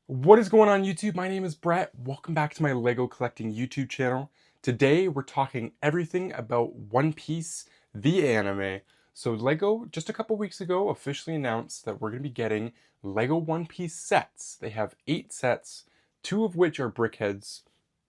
What is going on YouTube? My name is Brett. Welcome back to my Lego collecting YouTube channel. Today we're talking everything about One Piece, the anime. So Lego, just a couple weeks ago, officially announced that we're going to be getting Lego One Piece sets. They have 8 sets, 2 of which are Brickheads.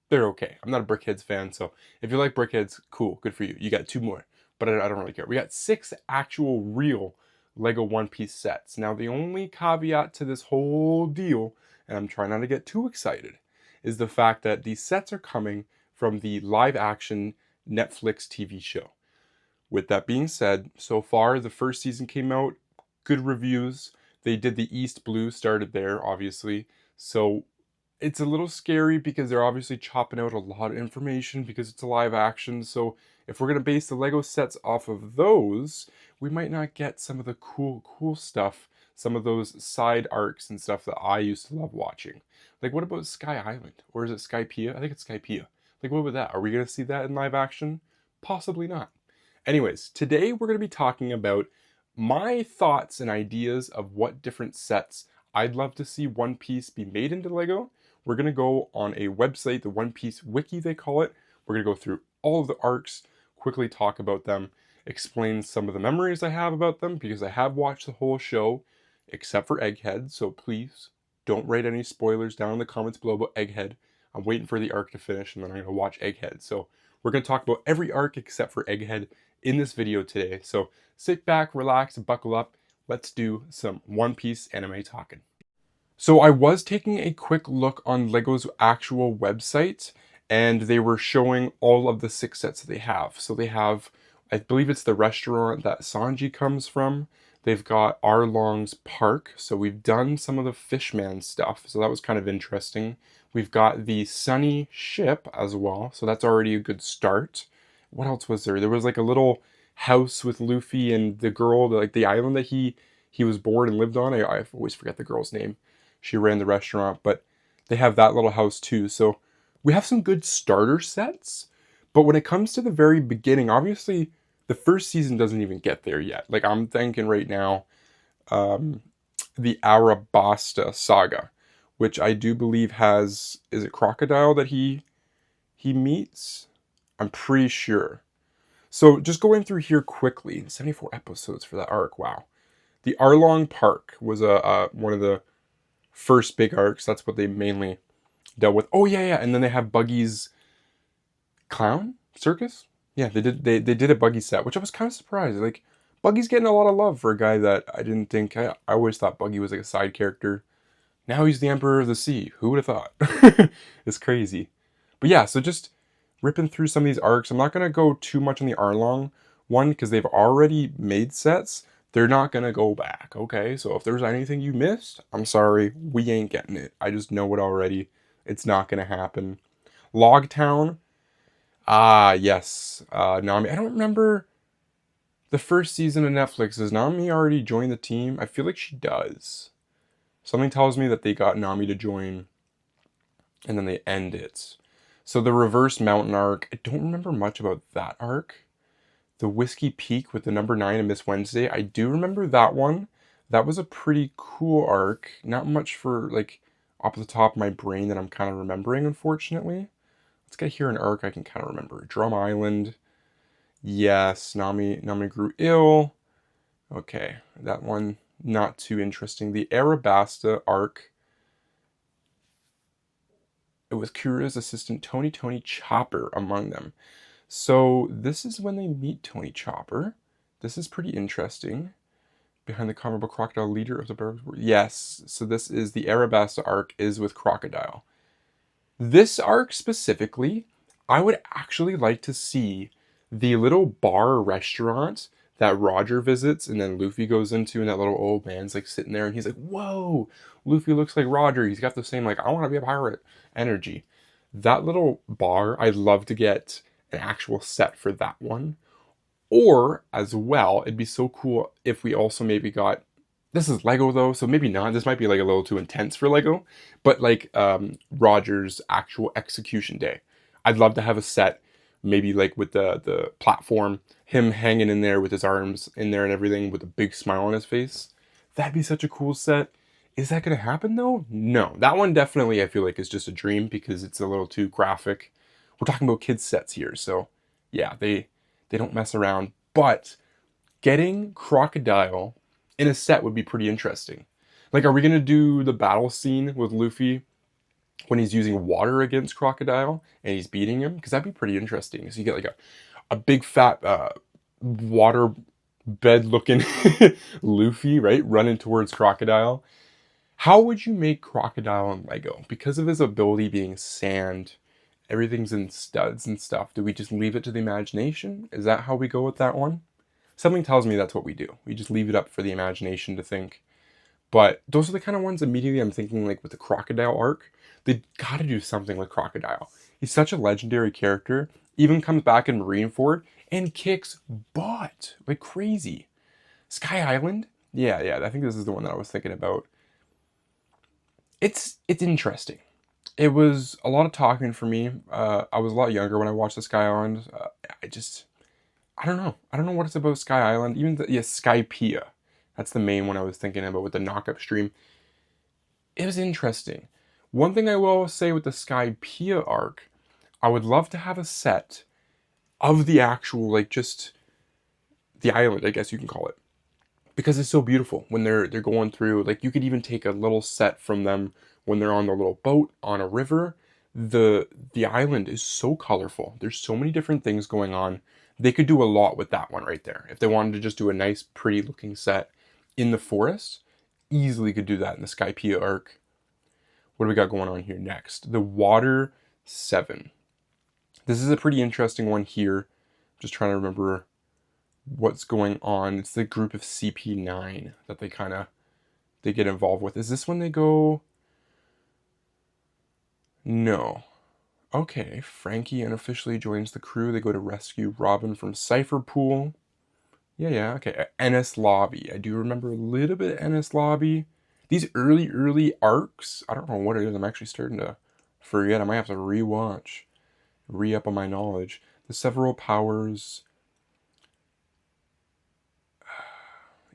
They're okay. I'm not a Brickheads fan, so if you like Brickheads, cool, good for you. You got 2 more, but I don't really care. We got 6 actual real Lego One Piece sets. Now the only caveat to this whole deal, and I'm trying not to get too excited, is the fact that these sets are coming from the live action Netflix TV show. With that being said, so far the first season came out, good reviews. They did the East Blue, started there, obviously. So it's a little scary because they're obviously chopping out a lot of information because it's a live action. So if we're going to base the Lego sets off of those, we might not get some of the cool stuff, some of those side arcs and stuff that I used to love watching. Like, what about Sky Island? Or is it Skypiea? I think it's Skypiea. Like, what about that? Are we going to see that in live action? Possibly not. Anyways, today we're going to be talking about my thoughts and ideas of what different sets I'd love to see One Piece be made into Lego. We're going to go on a website, the One Piece Wiki they call it. We're going to go through all of the arcs, quickly talk about them, explain some of the memories I have about them because I have watched the whole show except for Egghead, so please don't write any spoilers down in the comments below about Egghead. I'm waiting for the arc to finish and then I'm going to watch Egghead. So we're going to talk about every arc except for Egghead in this video today. So sit back, relax, and buckle up. Let's do some One Piece anime talking. So I was taking a quick look on Lego's actual website and they were showing all of the 6 sets that they have. So they have, I believe it's the restaurant that Sanji comes from. They've got Arlong's Park. So we've done some of the Fishman stuff. So that was kind of interesting. We've got the Sunny ship as well. So that's already a good start. What else was there? There was like a little house with Luffy and the girl, like the island that he was born and lived on. I always forget the girl's name. She ran the restaurant, but they have that little house too. So we have some good starter sets. But when it comes to the very beginning, obviously the first season doesn't even get there yet. Like I'm thinking right now, the Arabasta saga, which I do believe has, is it Crocodile that he meets? I'm pretty sure. So just going through here quickly, 74 episodes for that arc. Wow. The Arlong Park was one of the first big arcs. That's what they mainly dealt with. Oh yeah, and then they have Buggy's clown circus. Yeah, they did a Buggy set, which I was kind of surprised. Like Buggy's getting a lot of love for a guy that I didn't think. I always thought Buggy was like a side character. Now he's the Emperor of the Sea. Who would have thought? It's crazy. But yeah, so just ripping through some of these arcs. I'm not gonna go too much on the Arlong one because they've already made sets. They're not gonna go back, okay? So if there's anything you missed, I'm sorry, we ain't getting it. I just know it already. It's not gonna happen. Logtown, yes, Nami. I don't remember the first season of Netflix. Does Nami already join the team? I feel like she does. Something tells me that they got Nami to join and then they end it. So the Reverse Mountain arc, I don't remember much about that arc. The Whiskey Peak with the number 9 and Miss Wednesday, I do remember that one. That was a pretty cool arc. Not much for, like, off the top of my brain that I'm kind of remembering, unfortunately. Let's get here an arc I can kind of remember. Drum Island. Yes, Nami grew ill. Okay, that one, not too interesting. The Arabasta arc. It was Kura's assistant Tony Chopper among them. So this is when they meet Tony Chopper. This is pretty interesting. Behind the comic book Crocodile, leader of the Bears. Yes, so this is the Arabasta arc is with Crocodile. This arc specifically, I would actually like to see the little bar restaurant that Roger visits and then Luffy goes into and that little old man's like sitting there and he's like, whoa, Luffy looks like Roger. He's got the same like, I want to be a pirate energy. That little bar, I'd love to get an actual set for that one. Or as well, it'd be so cool if we also maybe got, this is Lego though, so maybe not. This might be like a little too intense for Lego, but like Roger's actual execution day. I'd love to have a set, maybe like with the platform, him hanging in there with his arms in there and everything with a big smile on his face. That'd be such a cool set. Is that going to happen though? No. That one definitely I feel like is just a dream because it's a little too graphic. We're talking about kids sets here, so yeah, they don't mess around. But getting Crocodile in a set would be pretty interesting. Like, are we gonna do the battle scene with Luffy when he's using water against Crocodile and he's beating him? Because that'd be pretty interesting. So you get like a big fat water bed looking Luffy, right, running towards Crocodile. How would you make Crocodile in Lego? Because of his ability being sand, everything's in studs and stuff. Do we just leave it to the imagination? Is that how we go with that one? Something tells me that's what we do. We just leave it up for the imagination to think. But those are the kind of ones immediately I'm thinking like with the Crocodile arc. They gotta do something with Crocodile. He's such a legendary character. Even comes back in Marineford and kicks butt like crazy. Sky Island? Yeah, I think this is the one that I was thinking about. It's interesting. It was a lot of talking for me. I was a lot younger when I watched the Sky Island. I don't know. I don't know what it's about Sky Island. Even Skypiea. That's the main one I was thinking about with the knockup stream. It was interesting. One thing I will say with the Skypiea arc, I would love to have a set of the actual, like, just the island, I guess you can call it, because it's so beautiful when they're going through. Like, you could even take a little set from them when they're on the little boat on a river. The island is so colorful. There's so many different things going on. They could do a lot with that one right there. If they wanted to just do a nice, pretty looking set in the forest, easily could do that in the Skypiea arc. What do we got going on here next? The Water 7. This is a pretty interesting one here. Just trying to remember what's going on. It's the group of CP9 that they get involved with. Is this when they go? No. Okay, Frankie unofficially joins the crew. They go to rescue Robin from Cypher Pool. Yeah, okay. Enies Lobby. I do remember a little bit of Enies Lobby. These early arcs, I don't know what it is. I'm actually starting to forget. I might have to rewatch. Re-up on my knowledge. The several powers.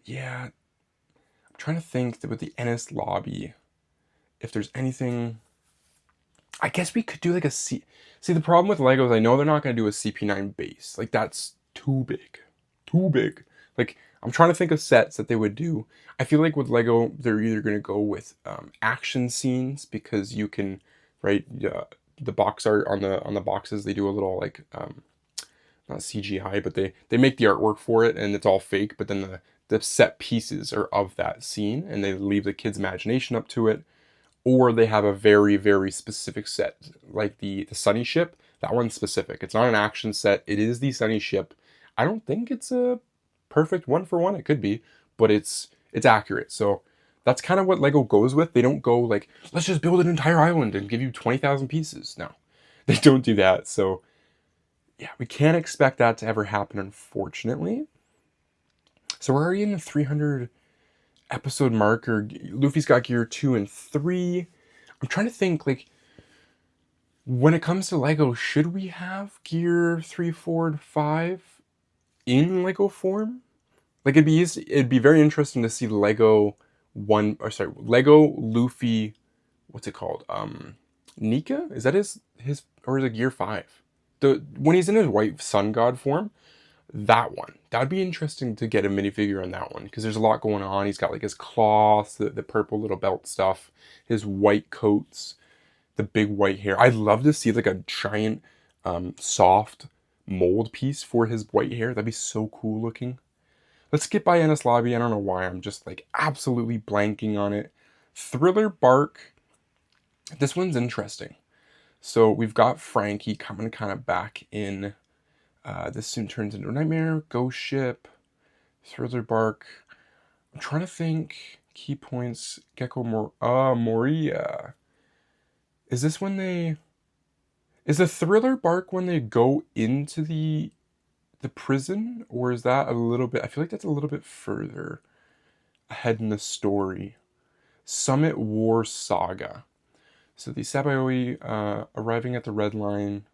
Yeah. I'm trying to think that with the Enies Lobby, if there's anything. I guess we could do like a C. See, the problem with Legos, I know they're not going to do a CP9 base. Like, that's too big. Too big. Like, I'm trying to think of sets that they would do. I feel like with Lego, they're either going to go with action scenes because you can, right? The box art on the boxes, they do a little like not CGI, but they make the artwork for it and it's all fake. But then the set pieces are of that scene and they leave the kid's imagination up to it. Or they have a very, very specific set, like the Sunny Ship. That one's specific. It's not an action set. It is the Sunny Ship. I don't think it's a perfect one for one. It could be, but it's accurate. So that's kind of what Lego goes with. They don't go like, let's just build an entire island and give you 20,000 pieces. No, they don't do that. So yeah, we can't expect that to ever happen, unfortunately. So we're already in the 300 episode marker. Luffy's got gear 2 and 3. I'm trying to think, like, when it comes to Lego, should we have gear 3, 4, and 5 in Lego form? Like, it'd be very interesting to see Lego Luffy, what's it called? Nika? Is that his or is it gear 5? When he's in his white sun god form, that one. That'd be interesting to get a minifigure on that one because there's a lot going on. He's got like his cloth, the purple little belt stuff, his white coats, the big white hair. I'd love to see like a giant soft mold piece for his white hair. That'd be so cool looking. Let's skip by Enies Lobby. I don't know why. I'm just like absolutely blanking on it. Thriller Bark. This one's interesting. So we've got Frankie coming kind of back in. This soon turns into a nightmare. Ghost Ship. Thriller Bark. I'm trying to think. Key points. Moria. Is this when they... Is the Thriller Bark when they go into the prison? Or is that a little bit... I feel like that's a little bit further ahead in the story. Summit War Saga. So the Sabaody arriving at the Red Line.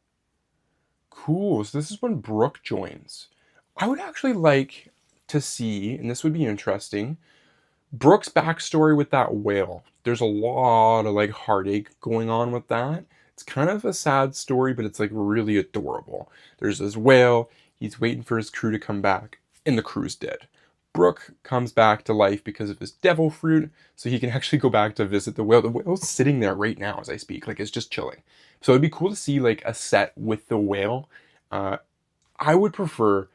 Cool. So this is when Brook joins. I would actually like to see, and this would be interesting, Brooke's backstory with that whale, there's a lot of like heartache going on with that. It's kind of a sad story, but it's like really adorable. There's this whale, he's waiting for his crew to come back, and the crew's dead. Brooke comes back to life because of his devil fruit, so he can actually go back to visit the whale. The whale's sitting there right now as I speak, like it's just chilling. So it'd be cool to see like a set with the whale. I would prefer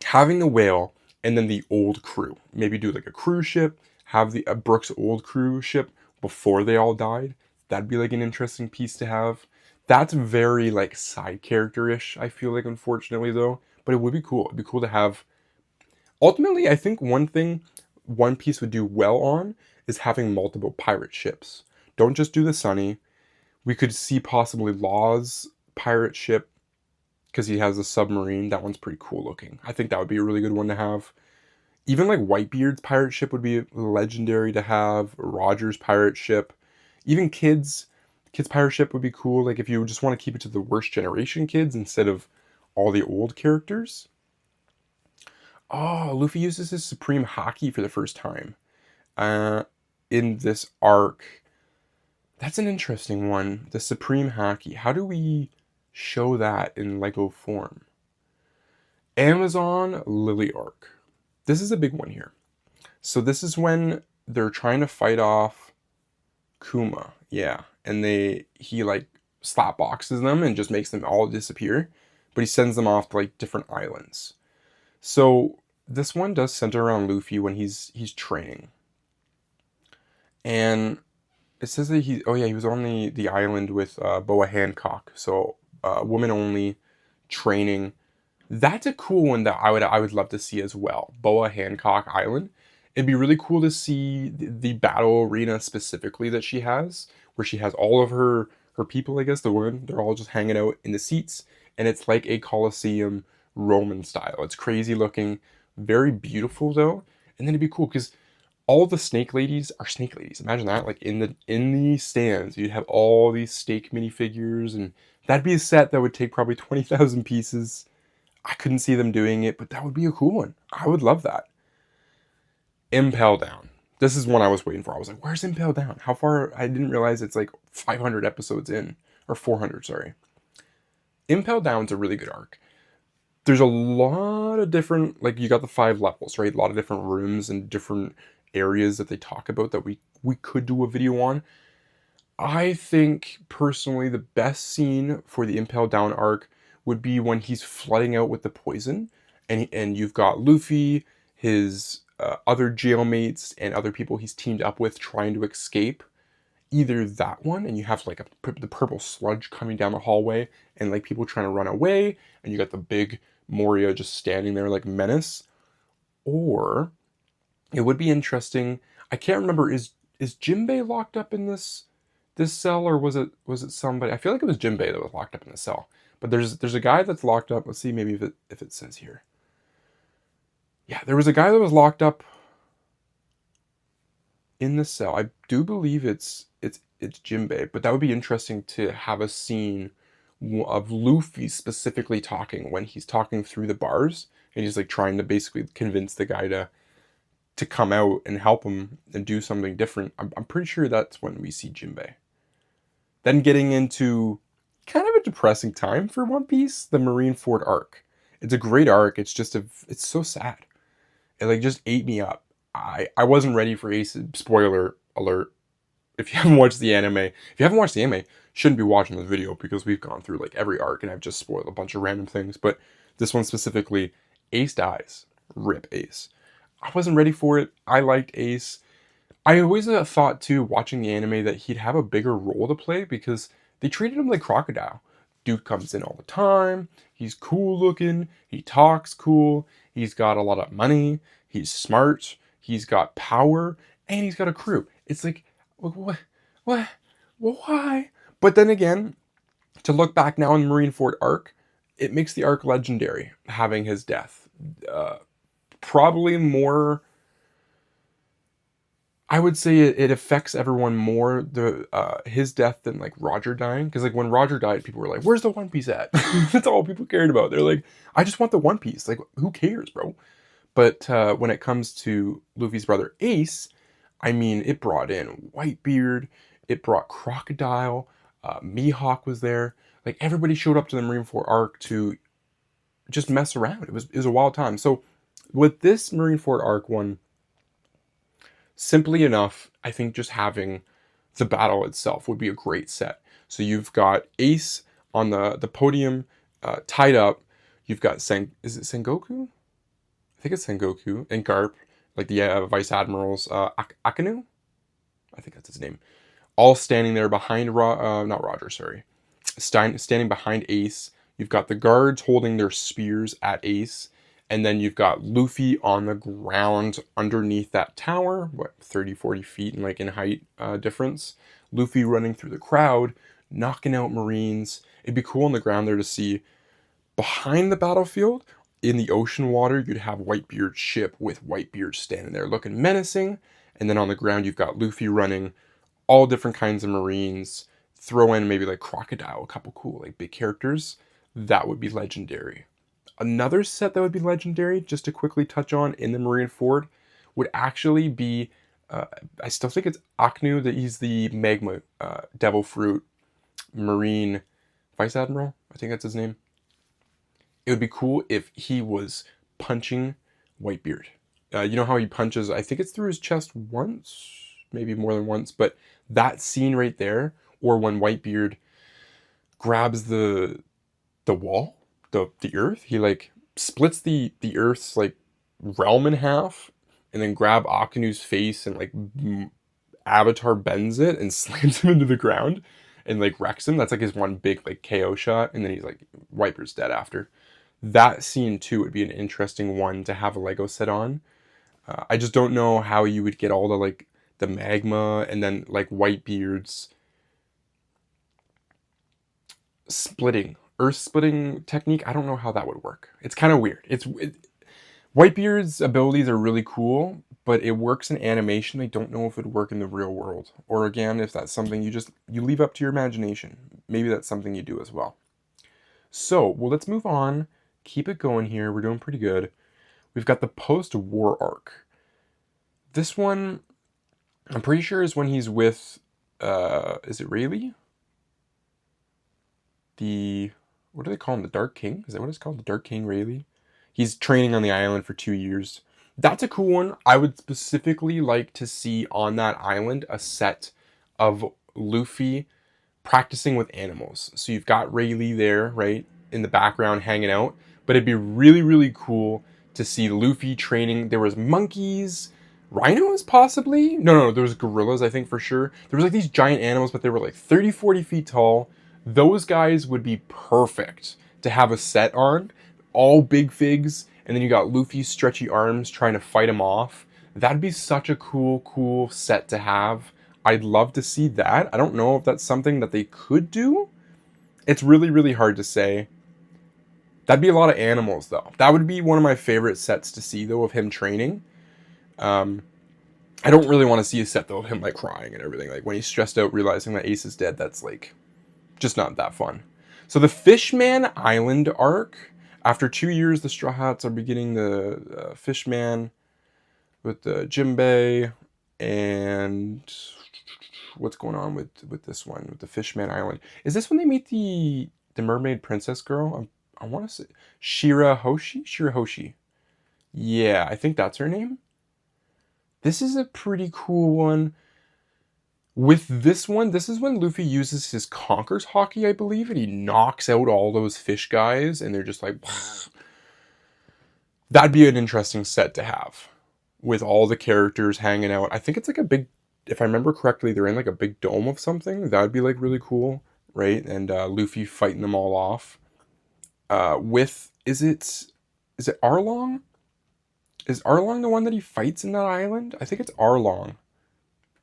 having the whale and then the old crew. Maybe do like a cruise ship, have the Brooke's old cruise ship before they all died. That'd be like an interesting piece to have. That's very like side character-ish, I feel like, unfortunately though. But it would be cool. It'd be cool to have. Ultimately, I think one thing One Piece would do well on is having multiple pirate ships. Don't just do the Sunny. We could see possibly Law's pirate ship because he has a submarine. That one's pretty cool looking. I think that would be a really good one to have. Even like Whitebeard's pirate ship would be legendary to have. Roger's pirate ship. Even Kid's pirate ship would be cool. Like if you just want to keep it to the worst generation kids instead of all the old characters. Oh, Luffy uses his Supreme Haki for the first time in this arc. That's an interesting one. The Supreme Haki. How do we show that in Lego form? Amazon Lily arc. This is a big one here. So this is when they're trying to fight off Kuma. Yeah. And he like slap boxes them and just makes them all disappear. But he sends them off to like different islands. So this one does center around Luffy when he's training. And it says that he was on the island with Boa Hancock. So woman only training. That's a cool one that I would love to see as well. Boa Hancock Island. It'd be really cool to see the battle arena specifically that she has, where she has all of her people, I guess, the women, they're all just hanging out in the seats, and it's like a Colosseum Roman style. It's crazy looking, very beautiful though, and then it'd be cool because all the snake ladies are snake ladies. Imagine that, like in the stands, you'd have all these steak minifigures, and that'd be a set that would take probably 20,000 pieces. I couldn't see them doing it, but that would be a cool one. I would love that. Impel Down. This is one I was waiting for. I was like, where's Impel Down? How far? I didn't realize it's like 500 episodes in. Or 400, sorry. Impel Down's a really good arc. There's a lot of different, like you got the 5 levels, right? A lot of different rooms and different areas that they talk about that we could do a video on. I think, personally, the best scene for the Impel Down arc would be when he's flooding out with the poison. And you've got Luffy, his other jailmates, and other people he's teamed up with trying to escape. Either that one, and you have like the purple sludge coming down the hallway, and like people trying to run away, and you got the big Moria just standing there like menace. Or it would be interesting. I can't remember. Is Jinbei locked up in this cell, or was it somebody? I feel like it was Jinbei that was locked up in the cell. But there's a guy that's locked up. Let's see maybe if it says here. Yeah, there was a guy that was locked up in the cell. I do believe it's Jinbei, but that would be interesting to have a scene of Luffy specifically talking when he's talking through the bars, and he's like trying to basically convince the guy to come out and help him and do something different. I'm pretty sure that's when we see Jinbei. Then getting into kind of a depressing time for One Piece, the Marineford arc. It's a great arc. It's just it's so sad. It like just ate me up. I wasn't ready for Ace. Spoiler alert. If you haven't watched the anime, you shouldn't be watching this video because we've gone through like every arc and I've just spoiled a bunch of random things. But this one specifically, Ace dies. Rip Ace. I wasn't ready for it. I liked Ace. I always thought too, watching the anime, that he'd have a bigger role to play because they treated him like Crocodile. Dude comes in all the time. He's cool looking. He talks cool. He's got a lot of money. He's smart. He's got power. And he's got a crew. It's like, what? Why? But then again, to look back now in the Marineford arc, it makes the arc legendary, having his death. Probably more... I would say it affects everyone more, his death, than like Roger dying. Because like when Roger died, people were like, where's the One Piece at? That's all people cared about. They're like, I just want the One Piece. Like, who cares, bro? But when it comes to Luffy's brother Ace, I mean, it brought in Whitebeard, it brought Crocodile, Mihawk was there. Like everybody showed up to the Marineford arc to just mess around. It was a wild time. So with this Marineford arc one, simply enough, I think just having the battle itself would be a great set. So you've got Ace on the podium, tied up. You've got is it Sengoku? I think it's Sengoku and Garp, like the Vice Admirals, Akinu? I think that's his name. All standing there behind, not Roger, sorry. Standing behind Ace. You've got the guards holding their spears at Ace. And then you've got Luffy on the ground underneath that tower, 30, 40 feet in height difference. Luffy running through the crowd, knocking out Marines. It'd be cool on the ground there to see behind the battlefield, in the ocean water, you'd have Whitebeard's ship with Whitebeard standing there looking menacing. And then on the ground, you've got Luffy running all different kinds of Marines. Throw in maybe like Crocodile, a couple cool like big characters. That would be legendary. Another set that would be legendary, just to quickly touch on in the Marineford, would actually be, I still think it's Aknu, that he's the Magma Devil Fruit Marine Vice Admiral. I think that's his name. It would be cool if he was punching Whitebeard. You know how he punches, I think it's through his chest once, maybe more than once, but that scene right there, or when Whitebeard grabs the wall, the earth, he like splits the earth's like realm in half, and then grab Akanu's face and like Avatar bends it and slams him into the ground and like wrecks him. That's like his one big like KO shot, and then he's like, Whitebeard's dead after. That scene too would be an interesting one to have a Lego set on. I just don't know how you would get all the like the magma and then like Whitebeard's earth splitting technique. I don't know how that would work. It's kind of weird. Whitebeard's abilities are really cool, but it works in animation. I don't know if it would work in the real world, or again, if that's something you leave up to your imagination. Maybe that's something you do as well. So, well, let's move on. Keep it going here. We're doing pretty good. We've got the post-war arc. This one, I'm pretty sure is when he's with, is it Rayleigh? What do they call him? The Dark King? Is that what it's called? The Dark King Rayleigh? He's training on the island for 2 years. That's a cool one. I would specifically like to see on that island a set of Luffy practicing with animals. So you've got Rayleigh there, right, in the background hanging out. But it'd be really, really cool to see Luffy training. There was monkeys, rhinos possibly? No, there was gorillas, I think, for sure. There was like these giant animals, but they were like 30, 40 feet tall. Those guys would be perfect to have a set on. All big figs, and then you got Luffy's stretchy arms trying to fight him off. That'd be such a cool set to have. I'd love to see that. I don't know if that's something that they could do. It's really, really hard to say. That'd be a lot of animals, though. That would be one of my favorite sets to see, though, of him training. I don't really want to see a set, though, of him, like, crying and everything. Like, when he's stressed out realizing that Ace is dead, that's, like, just not that fun. So the Fishman Island arc. After 2 years, the Straw Hats are beginning the Fishman with the Jimbei. And what's going on with this one, with the Fishman Island? Is this when they meet the mermaid princess girl? I want to say Shirahoshi. Yeah, I think that's her name. This is a pretty cool one. With this one, this is when Luffy uses his Conquer's Haki, I believe, and he knocks out all those fish guys, and they're just like... That'd be an interesting set to have, with all the characters hanging out. I think it's like a big... If I remember correctly, they're in like a big dome of something. That'd be like really cool, right? And Luffy fighting them all off. Is it Arlong? Is Arlong the one that he fights in that island? I think it's Arlong.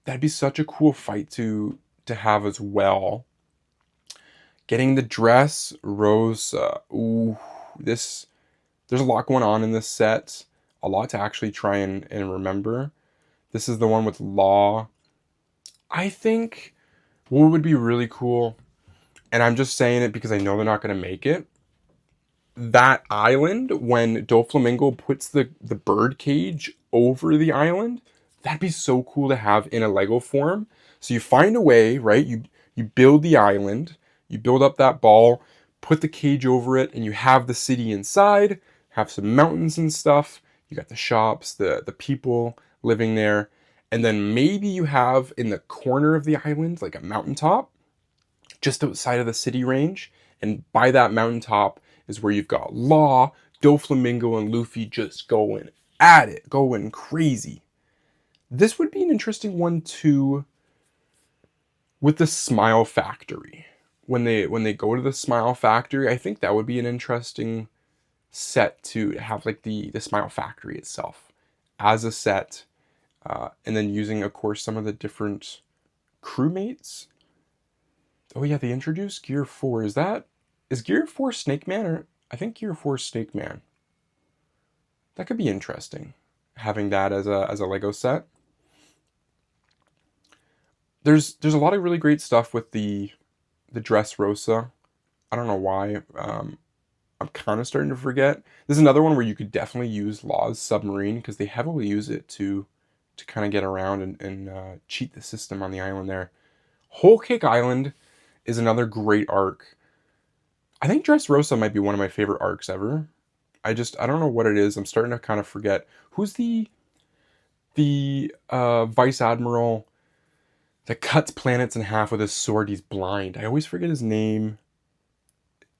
That'd be such a cool fight to have as well. Getting the dress, Rose. There's a lot going on in this set. A lot to actually try and remember. This is the one with Law. I think what would be really cool, and I'm just saying it because I know they're not going to make it, that island, when Doflamingo puts the bird cage over the island, that'd be so cool to have in a Lego form. So you find a way, right? You build the island, you build up that ball, put the cage over it, and you have the city inside, have some mountains and stuff. You got the shops, the people living there, and then maybe you have in the corner of the island like a mountaintop just outside of the city range, and by that mountaintop is where you've got Law, Doflamingo, and Luffy just going at it, going crazy. This would be an interesting one too with the Smile Factory. When they go to the Smile Factory, I think that would be an interesting set to have, like the Smile Factory itself as a set, and then using, of course, some of the different crewmates. Oh yeah, they introduced Gear 4. Is Gear 4 Snake Man, or I think Gear 4 is Snake Man. That could be interesting, having that as a Lego set. There's a lot of really great stuff with the Dressrosa. I don't know why. I'm kind of starting to forget. There's another one where you could definitely use Law's submarine, because they heavily use it to kind of get around and cheat the system on the island there. Whole Cake Island is another great arc. I think Dressrosa might be one of my favorite arcs ever. I don't know what it is. I'm starting to kind of forget. Who's the Vice Admiral that cuts planets in half with his sword? He's blind. I always forget his name.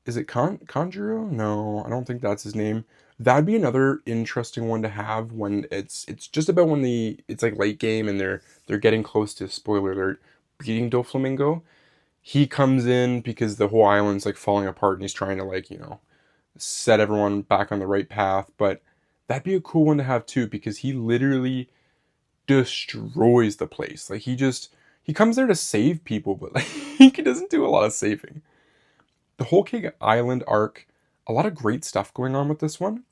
Is it Conjuro? No, I don't think that's his name. That'd be another interesting one to have when it's just about when it's like late game and they're getting close to, spoiler alert, beating Doflamingo. He comes in because the whole island's like falling apart and he's trying to, like, set everyone back on the right path. But that'd be a cool one to have too, because he literally destroys the place. Like he comes there to save people, but like he doesn't do a lot of saving. The Whole Cake Island arc, a lot of great stuff going on with this one.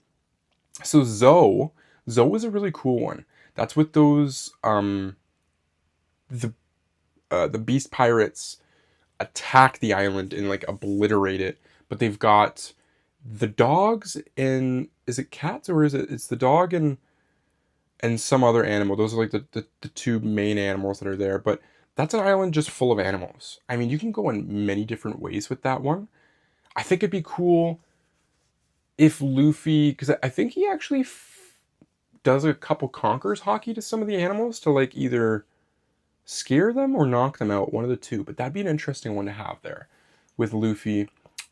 So Zoe is a really cool one. That's with those the Beast Pirates attack the island and like obliterate it, but they've got the dogs and, is it cats, or it's the dog and some other animal. Those are like the two main animals that are there, but that's an island just full of animals. I mean, you can go in many different ways with that one. I think it'd be cool if Luffy, because I think he actually does a couple Conquerors Haki to some of the animals to like either scare them or knock them out, one of the two. But that'd be an interesting one to have there with Luffy,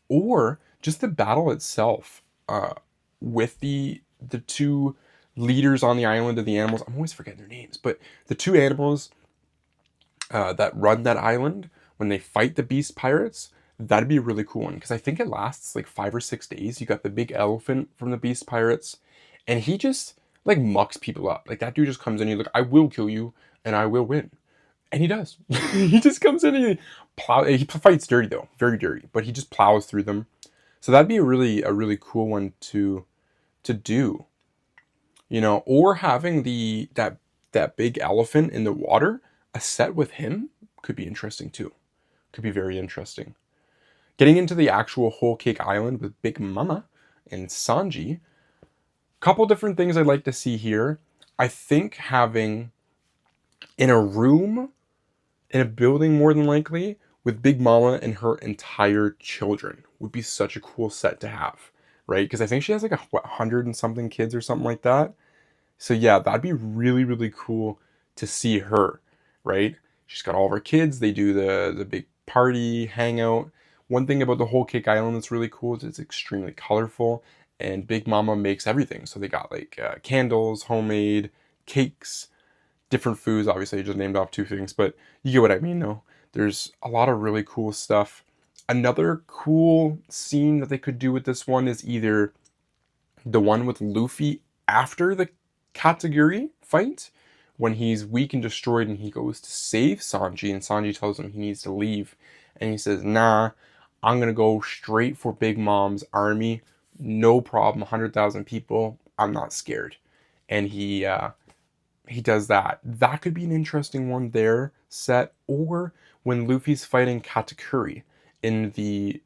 or just the battle itself with the two leaders on the island of the animals. I'm always forgetting their names, but the two animals that run that island, when they fight the Beast Pirates, that'd be a really cool one, because I think it lasts like 5 or 6 days. You got the big elephant from the Beast Pirates, and he just like mucks people up. Like that dude just comes in, he's like, I will kill you and I will win. And he does. He just comes in and he fights dirty though, very dirty, but he just plows through them. So that'd be a really cool one to do. Or having that big elephant in the water, a set with him could be interesting too. Could be very interesting. Getting into the actual Whole Cake Island with Big Mama and Sanji, couple different things I'd like to see here. I think having in a room, in a building more than likely, with Big Mama and her entire children would be such a cool set to have, right? Because I think she has like 100 and something kids or something like that. So yeah, that'd be really cool to see her, right? She's got all of her kids. They do the big party hangout. One thing about the Whole Cake Island that's really cool is it's extremely colorful, and Big Mama makes everything. So they got like candles, homemade cakes, different foods. Obviously, I just named off 2 things, but you get what I mean though. There's a lot of really cool stuff. Another cool scene that they could do with this one is either the one with Luffy after the Katagiri fight, when he's weak and destroyed and he goes to save Sanji, and Sanji tells him he needs to leave, and he says, nah, I'm gonna go straight for Big Mom's army, no problem, 100,000 people, I'm not scared. And he does that. That could be an interesting one there set. Or when Luffy's fighting Katakuri in the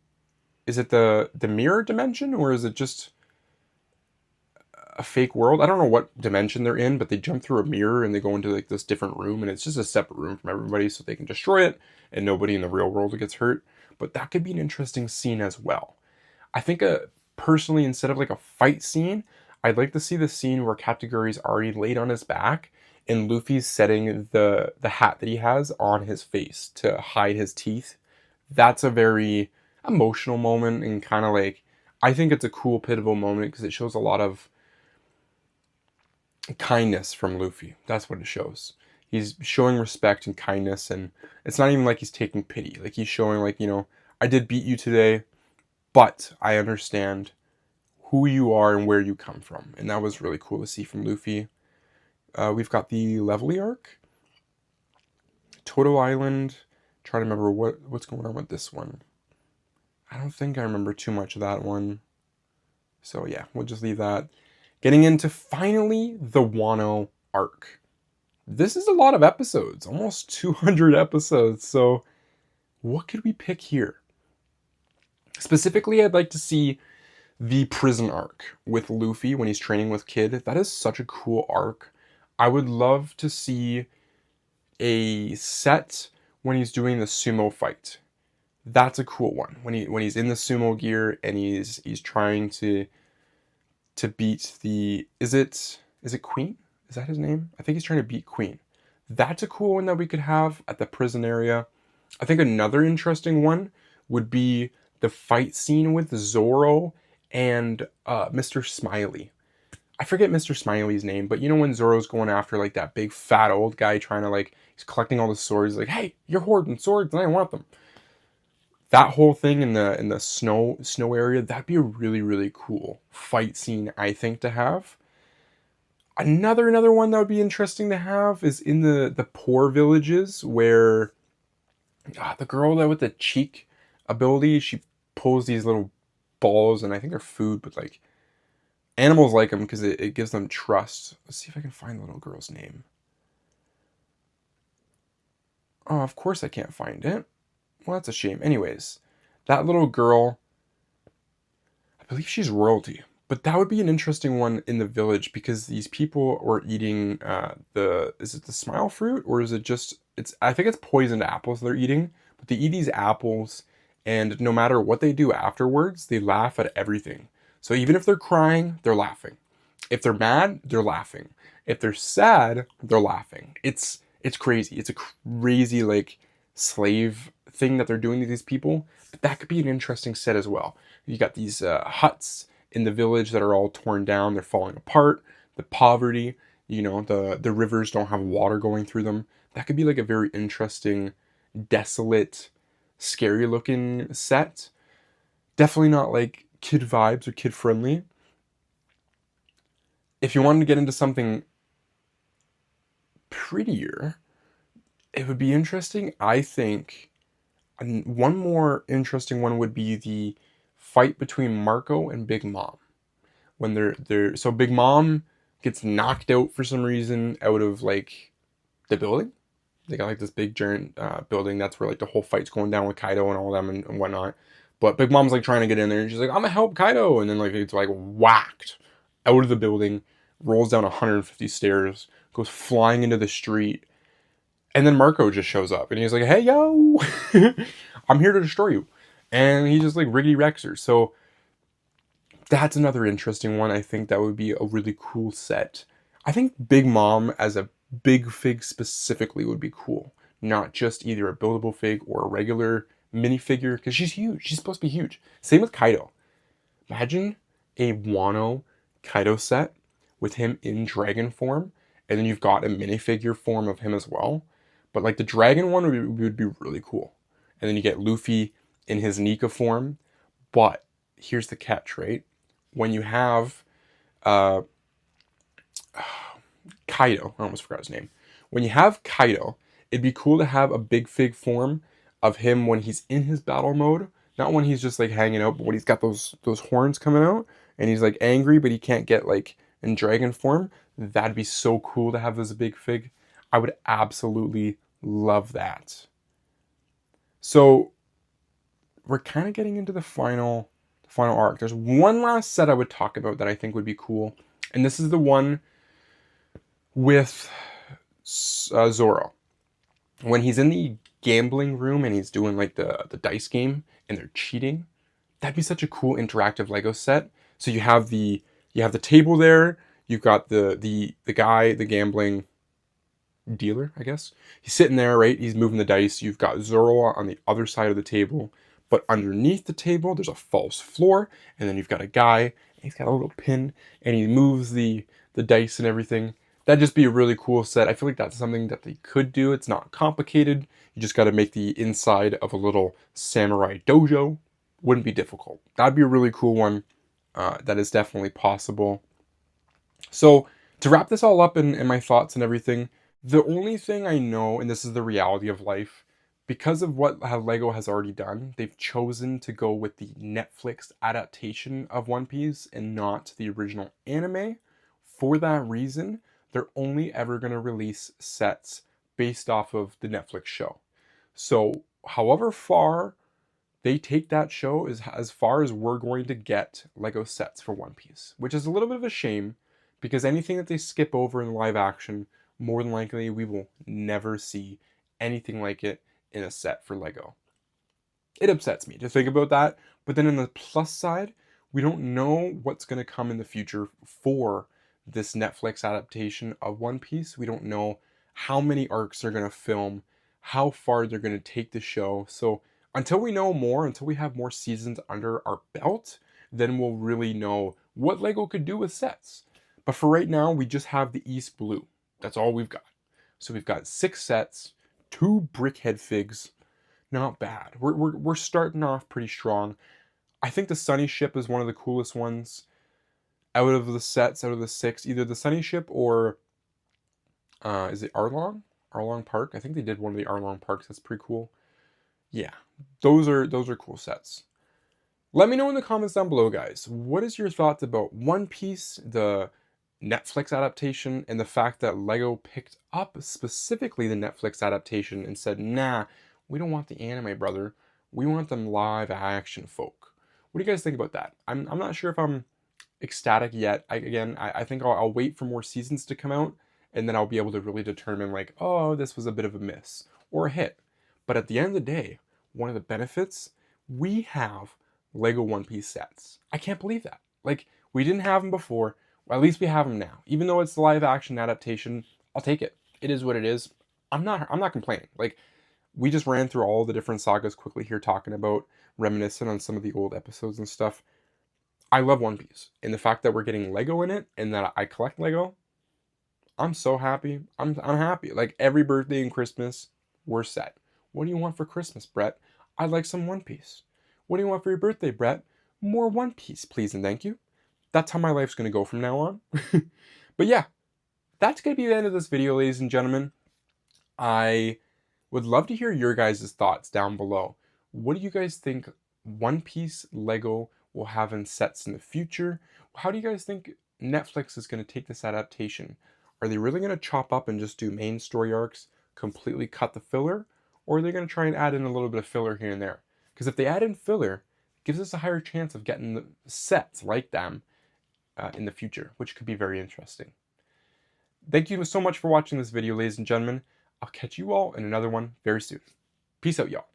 is it the mirror dimension, or is it just a fake world? I don't know what dimension they're in, but they jump through a mirror and they go into like this different room, and it's just a separate room from everybody so they can destroy it and nobody in the real world gets hurt. But that could be an interesting scene as well. I think personally, instead of like a fight scene, I'd like to see the scene where Kategori's already laid on his back and Luffy's setting the hat that he has on his face to hide his teeth. That's a very emotional moment, and kind of like, I think it's a cool pivotal moment because it shows a lot of kindness from Luffy. That's what it shows. He's showing respect and kindness, and it's not even like he's taking pity. Like, he's showing, like, I did beat you today, but I understand who you are and where you come from. And that was really cool to see from Luffy. We've got the Levelly arc. Toto Island. Trying to remember what's going on with this one. I don't think I remember too much of that one. So yeah, we'll just leave that. Getting into finally the Wano arc. This is a lot of episodes, almost 200 episodes. So what could we pick here? Specifically, I'd like to see the prison arc with Luffy when he's training with Kid. That is such a cool arc. I would love to see a set when he's doing the sumo fight. That's a cool one. When he's in the sumo gear and he's trying to beat the is it Queen? Is that his name? I think he's trying to beat Queen. That's a cool one that we could have at the prison area. I think another interesting one would be the fight scene with Zoro and Mr. Smiley. I forget Mr. Smiley's name, but when Zoro's going after like that big fat old guy trying to like, he's collecting all the swords, like, hey, you're hoarding swords and I want them. That whole thing in the snow area, that'd be a really, really cool fight scene, I think, to have. Another one that would be interesting to have is in the poor villages where the girl that with the cheek ability, she pulls these little balls, and I think they're food, but like animals like them because it gives them trust. Let's see if I can find the little girl's name. Oh, of course I can't find it. Well, that's a shame. Anyways, that little girl, I believe she's royalty. But that would be an interesting one in the village because these people were eating is it the smile fruit, or is it just, I think it's poisoned apples they're eating, but they eat these apples and no matter what they do afterwards, they laugh at everything. So even if they're crying, they're laughing. If they're mad, they're laughing. If they're sad, they're laughing. It's crazy. It's a crazy like slave thing that they're doing to these people. But that could be an interesting set as well. You got these huts in the village that are all torn down. They're falling apart. The poverty, the rivers don't have water going through them. That could be like a very interesting, desolate, scary looking set. Definitely not like kid vibes or kid friendly. If you wanted to get into something prettier, it would be interesting. I think one more interesting one would be the fight between Marco and Big Mom. When so Big Mom gets knocked out for some reason out of like the building. They got like this big giant building. That's where like the whole fight's going down with Kaido and all them and whatnot. But Big Mom's like trying to get in there and she's like, I'm gonna help Kaido. And then like it's like whacked out of the building, rolls down 150 stairs, goes flying into the street. And then Marco just shows up and he's like, hey, yo, I'm here to destroy you. And he just like Riggy wrecks her. So that's another interesting one. I think that would be a really cool set. I think Big Mom as a big fig specifically would be cool. Not just either a buildable fig or a regular minifigure, because she's huge. She's supposed to be huge. Same with Kaido. Imagine a Wano Kaido set with him in dragon form, and then you've got a minifigure form of him as well. But like the dragon one would be really cool. And then you get Luffy in his Nika form. But here's the catch, right? When you have Kaido, I almost forgot his name. When you have Kaido, it'd be cool to have a big fig form of him when he's in his battle mode. Not when he's just like hanging out, but when he's got those horns coming out and he's like angry, but he can't get like in dragon form. That'd be so cool to have as a big fig. I would absolutely love that. So we're kind of getting into the final arc. There's one last set I would talk about that I think would be cool, and this is the one with Zoro. When he's in the gambling room and he's doing like the dice game and they're cheating, that'd be such a cool interactive Lego set. So you have the table there, you've got the guy, the gambling dealer, I guess. He's sitting there, right? He's moving the dice. You've got Zoro on the other side of the table, but underneath the table there's a false floor, and then you've got a guy, and he's got a little pin, and he moves the dice and everything. That'd just be a really cool set. I feel like that's something that they could do. It's not complicated. You just got to make the inside of a little samurai dojo. Wouldn't be difficult. That'd be a really cool one. That is definitely possible. So to wrap this all up in my thoughts and everything, the only thing I know, and this is the reality of life, because of how Lego has already done, they've chosen to go with the Netflix adaptation of One Piece and not the original anime. For that reason, they're only ever going to release sets based off of the Netflix show. So, however far they take that show is as far as we're going to get Lego sets for One Piece, which is a little bit of a shame because anything that they skip over in live action, more than likely we will never see anything like it in a set for Lego. It upsets me to think about that, but then on the plus side, we don't know what's going to come in the future for this Netflix adaptation of One Piece. We don't know how many arcs they're going to film, how far they're going to take the show. So until we know more, until we have more seasons under our belt, then we'll really know what Lego could do with sets. But for right now, we just have the East Blue. That's all we've got. So we've got 6 sets, 2 Brickhead figs. Not bad. We're starting off pretty strong. I think the Sunny Ship is one of the coolest ones out of the sets, out of the 6. Either the Sunny Ship or is it Arlong? Arlong Park. I think they did one of the Arlong Parks. That's pretty cool. Yeah, those are cool sets. Let me know in the comments down below, guys. What is your thoughts about One Piece, the Netflix adaptation, and the fact that Lego picked up specifically the Netflix adaptation and said, nah, we don't want the anime, brother. We want them live action folk. What do you guys think about that? I'm not sure if I'm ecstatic yet. I think I'll wait for more seasons to come out, and then I'll be able to really determine like, oh, this was a bit of a miss or a hit. But at the end of the day, one of the benefits, we have Lego One Piece sets. I can't believe that. Like, we didn't have them before. Well, at least we have them now. Even though it's the live action adaptation, I'll take it. It is what it is. I'm not complaining. Like, we just ran through all the different sagas quickly here, talking about, reminiscing on some of the old episodes and stuff. I love One Piece, and the fact that we're getting Lego in it, and that I collect Lego, I'm so happy. I'm happy. Like, every birthday and Christmas, we're set. What do you want for Christmas, Brett? I'd like some One Piece. What do you want for your birthday, Brett? More One Piece, please and thank you. That's how my life's going to go from now on. But yeah, that's going to be the end of this video, ladies and gentlemen. I would love to hear your guys' thoughts down below. What do you guys think One Piece Lego will have in sets in the future? How do you guys think Netflix is going to take this adaptation? Are they really going to chop up and just do main story arcs, completely cut the filler? Or are they going to try and add in a little bit of filler here and there? Because if they add in filler, it gives us a higher chance of getting the sets like them in the future, which could be very interesting. Thank you so much for watching this video, ladies and gentlemen. I'll catch you all in another one very soon. Peace out, y'all.